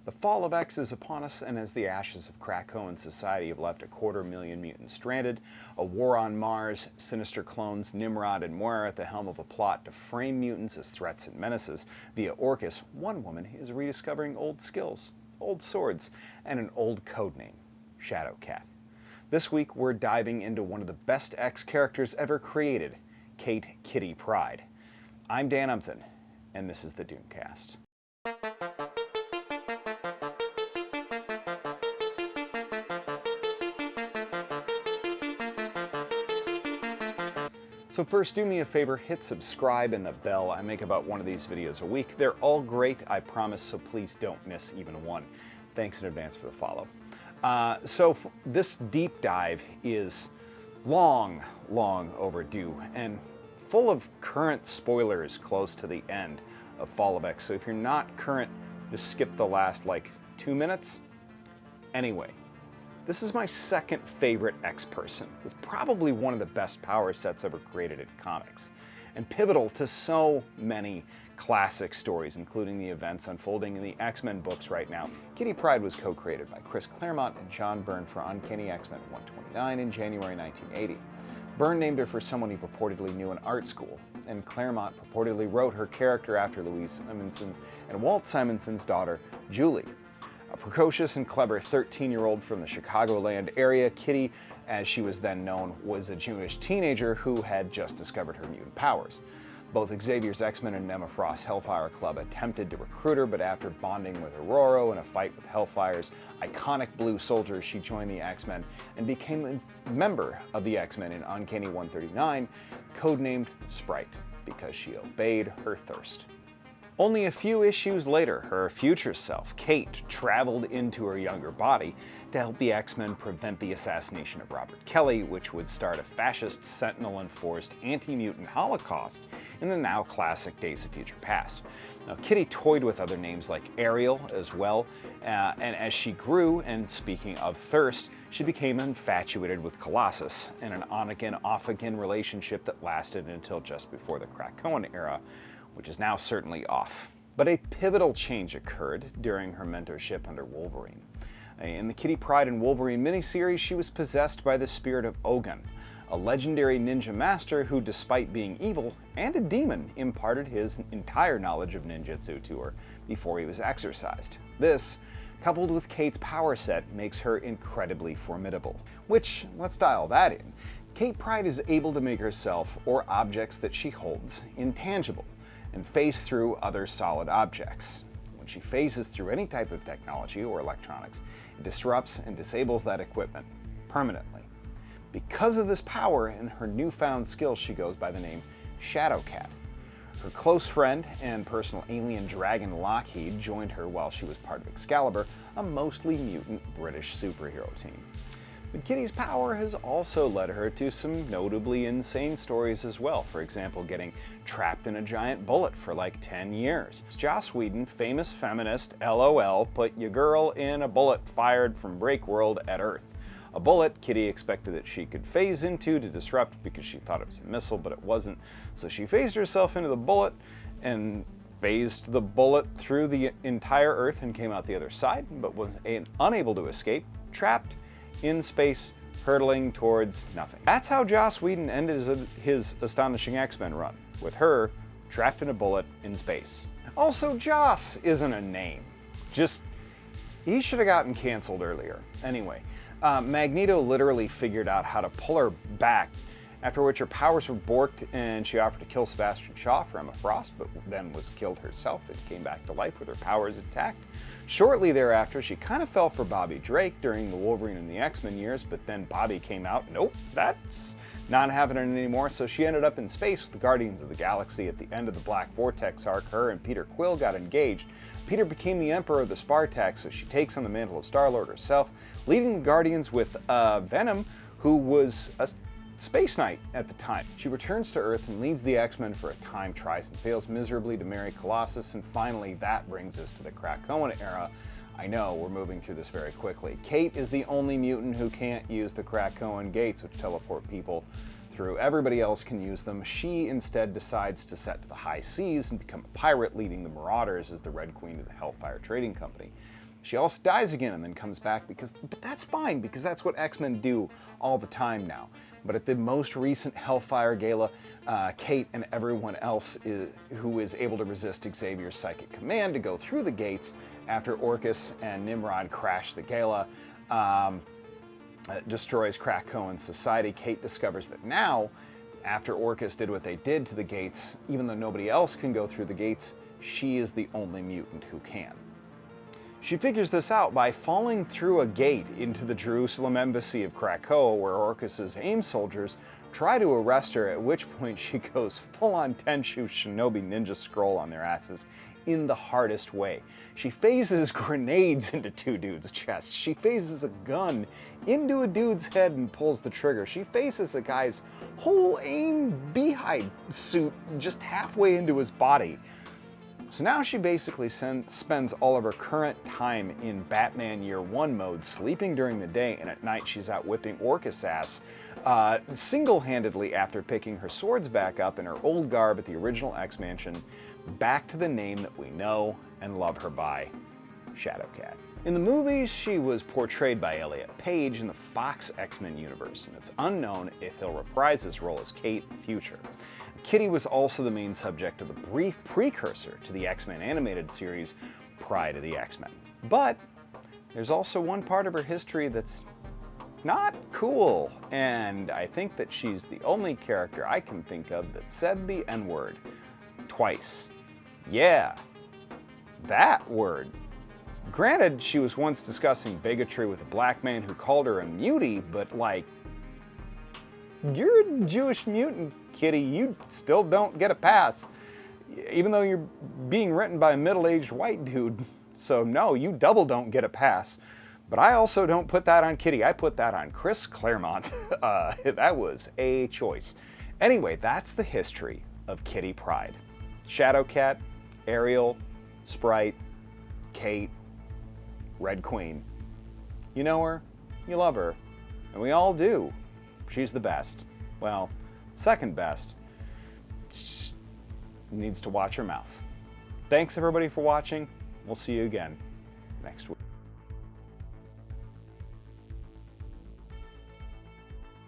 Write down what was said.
The fall of X is upon us, and as the ashes of Krakoan society have left 250,000 mutants stranded, a war on Mars, sinister clones Nimrod and Moira at the helm of a plot to frame mutants as threats and menaces. Via Orcus, one woman is rediscovering old skills, old swords, and an old codename, Shadowcat. This week, we're diving into one of the best X characters ever created, Kate "Kitty" Pryde. I'm Dan Umpton, and this is the Doomcast. So first, do me a favor, hit subscribe and the bell. I make about one of these videos a week. They're all great, I promise, so please don't miss even one. Thanks in advance for the follow. So this deep dive is long overdue and full of current spoilers close to the end of Fall of X. So if you're not current, just skip the last 2 minutes. Anyway, this is my second favorite X person, with probably one of the best power sets ever created in comics, and pivotal to so many classic stories, including the events unfolding in the X-Men books right now. Kitty Pryde was co-created by Chris Claremont and John Byrne for Uncanny X-Men 129 in January 1980. Byrne named her for someone he purportedly knew in art school, and Claremont purportedly wrote her character after Louise Simonson and Walt Simonson's daughter, Julie. A precocious and clever 13-year-old from the Chicagoland area, Kitty, as she was then known, was a Jewish teenager who had just discovered her mutant powers. Both Xavier's X-Men and Emma Frost's Hellfire Club attempted to recruit her, but after bonding with Aurora in a fight with Hellfire's iconic blue soldiers, she joined the X-Men and became a member of the X-Men in Uncanny 139, codenamed Sprite, because she obeyed her thirst. Only a few issues later, her future self, Kate, traveled into her younger body to help the X-Men prevent the assassination of Robert Kelly, which would start a fascist, Sentinel-enforced anti-mutant holocaust in the now classic Days of Future Past. Now, Kitty toyed with other names like Ariel as well, and as she grew, and speaking of thirst, she became infatuated with Colossus in an on-again, off-again relationship that lasted until just before the Krakoan era, which is now certainly off. But a pivotal change occurred during her mentorship under Wolverine. In the Kitty Pryde and Wolverine miniseries, she was possessed by the spirit of Ogun, a legendary ninja master who, despite being evil and a demon, imparted his entire knowledge of ninjutsu to her before he was exorcised. This, coupled with Kate's power set, makes her incredibly formidable. Which, let's dial that in. Kate Pryde is able to make herself, or objects that she holds, intangible, and phase through other solid objects. When she phases through any type of technology or electronics, it disrupts and disables that equipment permanently. Because of this power and her newfound skills, she goes by the name Shadowcat. Her close friend and personal alien dragon Lockheed joined her while she was part of Excalibur, a mostly mutant British superhero team. But Kitty's power has also led her to some notably insane stories as well. For example, getting trapped in a giant bullet for 10 years. Joss Whedon, famous feminist, LOL, put your girl in a bullet fired from Breakworld at Earth. A bullet Kitty expected that she could phase into to disrupt because she thought it was a missile, but it wasn't. So she phased herself into the bullet and phased the bullet through the entire Earth and came out the other side, but was unable to escape, trapped in space, hurtling towards nothing. That's how Joss Whedon ended his Astonishing X-Men run, with her trapped in a bullet in space. Also, Joss isn't a name. He should have gotten canceled earlier. Anyway, Magneto literally figured out how to pull her back, after which her powers were borked and she offered to kill Sebastian Shaw for Emma Frost, but then was killed herself and came back to life with her powers intact. Shortly thereafter, she kind of fell for Bobby Drake during the Wolverine and the X-Men years, but then Bobby came out, nope, that's not happening anymore, so she ended up in space with the Guardians of the Galaxy. At the end of the Black Vortex arc, her and Peter Quill got engaged. Peter became the Emperor of the Spartax, so she takes on the mantle of Star-Lord herself, leading the Guardians with Venom, who was a Space Knight at the time. She returns to Earth and leads the X-Men for a time, tries and fails miserably to marry Colossus, and finally that brings us to the Krakoan era. I know, we're moving through this very quickly. Kate is the only mutant who can't use the Krakoan gates, which teleport people through. Everybody else can use them. She instead decides to set to the high seas and become a pirate, leading the Marauders as the Red Queen of the Hellfire Trading Company. She also dies again and then comes back but that's fine because that's what X-Men do all the time now. But at the most recent Hellfire Gala, Kate and everyone else who is able to resist Xavier's psychic command to go through the gates after Orcus and Nimrod crash the gala, destroys Krakoan's society. Kate discovers that now, after Orcus did what they did to the gates, even though nobody else can go through the gates, she is the only mutant who can. She figures this out by falling through a gate into the Jerusalem embassy of Krakoa, where Orcus's AIM soldiers try to arrest her, at which point she goes full-on Tenshu Shinobi Ninja Scroll on their asses in the hardest way. She phases grenades into two dudes' chests. She phases a gun into a dude's head and pulls the trigger. She phases a guy's whole AIM beehive suit just halfway into his body. So now she basically spends all of her current time in Batman Year One mode, sleeping during the day, and at night she's out whipping Orcus' ass, single-handedly after picking her swords back up in her old garb at the original X-Mansion, back to the name that we know and love her by, Shadowcat. In the movies, she was portrayed by Elliot Page in the Fox X-Men universe, and it's unknown if he'll reprise his role as Kate in the future. Kitty was also the main subject of the brief precursor to the X-Men animated series, Pryde of the X-Men. But there's also one part of her history that's not cool, and I think that she's the only character I can think of that said the N-word twice. Yeah, that word. Granted, she was once discussing bigotry with a black man who called her a mutie, but like, you're a Jewish mutant, Kitty. You still don't get a pass, even though you're being written by a middle-aged white dude. So no, you double don't get a pass. But I also don't put that on Kitty. I put that on Chris Claremont. That was a choice. Anyway, that's the history of Kitty Pryde. Shadowcat, Ariel, Sprite, Kate, Red Queen. You know her, you love her, and we all do. She's the best. Well, second best. She needs to watch her mouth. Thanks everybody for watching. We'll see you again next week.